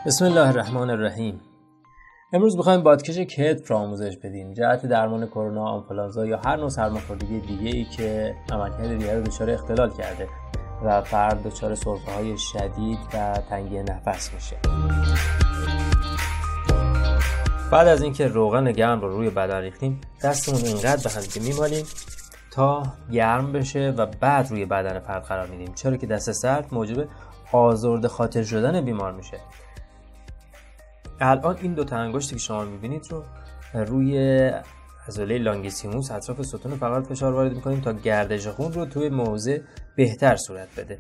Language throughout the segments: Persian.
بسم الله الرحمن الرحیم. امروز می‌خوایم بادکش کتف را آموزش بدیم جهت درمان کرونا، آنفولانزا یا هر نوع سرماخوردگی دیگه‌ای که عملکرد ریه رو دچار اختلال کرده و فرد دچار سرفه‌های شدید و تنگی نفس میشه. بعد از اینکه روغن گرم رو روی بدن ریختیم، دستمون اینقدر به هم دیگه میمالیم تا گرم بشه و بعد روی بدن فرد قرار میدیم، چرا که دست سرد موجب آزرده خاطر شدن بیمار میشه. الان این دو تا انگشتی که شما میبینید رو روی عضله لانگیسیموس اطراف ستون فقط فشار وارد میکنیم تا گردش خون رو توی موضع بهتر صورت بده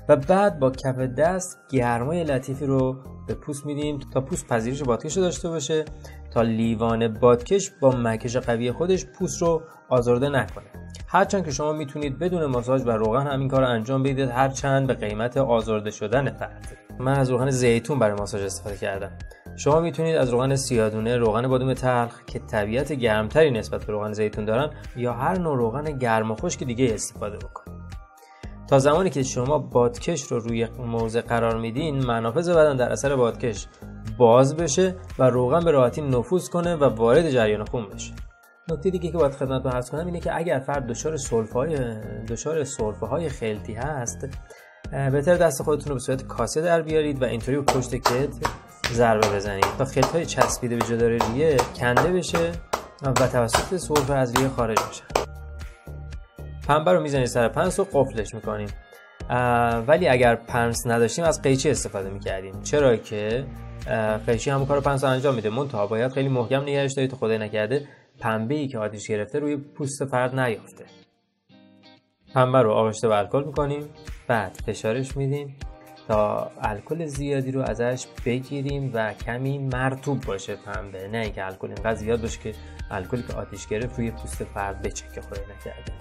و بعد با کف دست گرمای لطیفی رو به پوست میدیم تا پوست پذیرش بادکش رو داشته باشه، تا لیوان بادکش با مکش قوی خودش پوست رو آزرده نکنه. هرچند که شما میتونید بدون ماساژ و روغن همین کار رو انجام بدید، هرچند به قیمت آزرده شدن فرد. من از روغن زیتون برای ماساژ استفاده کردم. شما میتونید از روغن سیاه‌دونه، روغن بادام تلخ که طبیعت گرمتری نسبت به روغن زیتون دارن، یا هر نوع روغن گرم و خشک دیگه استفاده بکنید. تا زمانی که شما بادکش رو روی موضع قرار میدین، منافذ بدن در اثر بادکش باز بشه و روغن به راحتی نفوذ کنه و وارد جریان خون بشه. نکته دیگه که باید خدمتتون عرض کنم اینه که اگر فرد دچار سرفه‌های خلطی هست، بهتر دست خودتون رو به صورت کاسه در بیارید و اینطوری به پشت کتف ضربه بزنید تا خلط‌های چسبیده به جدار ریه کنده بشه و توسط سرفه از ریه خارج بشه. پنبه رو میزنید سر پنس و قفلش میکنیم. ولی اگر پنس نداشتیم از قیچی استفاده میکردیم، چرا که قیچی همون کارو پنس انجام میده، منتها باید خیلی محکم نگهش دارید تا خدای نکرده پنبه‌ای که آتیش گرفته روی پوست فرد نیافته. پنبه رو آغشته به الکل میکنیم، بعد فشارش میدیم تا الکل زیادی رو ازش بگیریم و کمی مرطوب باشه پنبه، نه اینکه الکل اینقدر زیاد باشه که الکلی که آتیش گرفت روی پوست فرد بچکه خدای نکرده.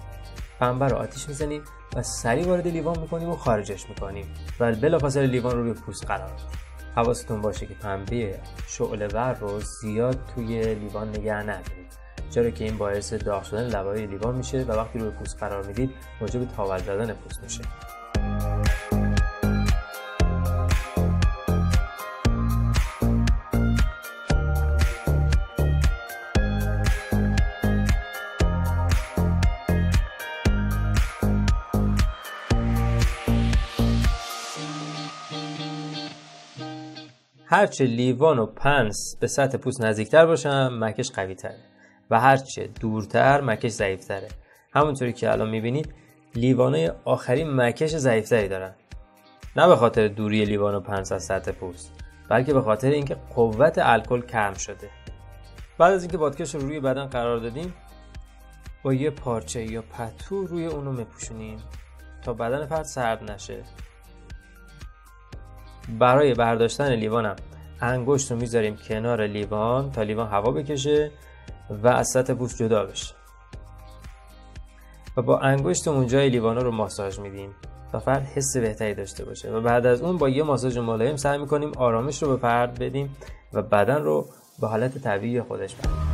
پنبه رو آتیش میزنیم و سریع وارد لیوان میکنیم و خارجش میکنیم و بلافاصله لیوان رو روی پوست قرار میدیم. حواستون باشه که پنبه شعله‌ور رو زیاد توی لیوان نگه ندارید، چرا که این باعث داغ شدن لبه‌های لیوان میشه و وقتی روی پوست قرار میدید موجب تاول زدن پوست میشه. هرچه لیوان و پنس به سطح پوست نزدیکتر باشن مکش قوی تره و هرچه دورتر مکش ضعیف تره. همونطوری که الان میبینید لیوانای آخری مکش ضعیفتری دارن، نه به خاطر دوری لیوان و پنس از سطح پوست، بلکه به خاطر اینکه قوت الکل کم شده. بعد از اینکه بادکش رو روی بدن قرار دادیم، با یه پارچه یا پتو روی اونو میپوشونیم تا بدن فرد سرد نشه. برای برداشتن لیوانم انگشت رو میذاریم کنار لیوان تا لیوان هوا بکشه و از سطح پوست جدا بشه و با انگشتمون جای لیوانا رو ماساژ میدیم تا فرد حس بهتری داشته باشه و بعد از اون با یه ماساژ ملایم سعی میکنیم آرامش رو به فرد بدیم و بدن رو به حالت طبیعی خودش برگردونه.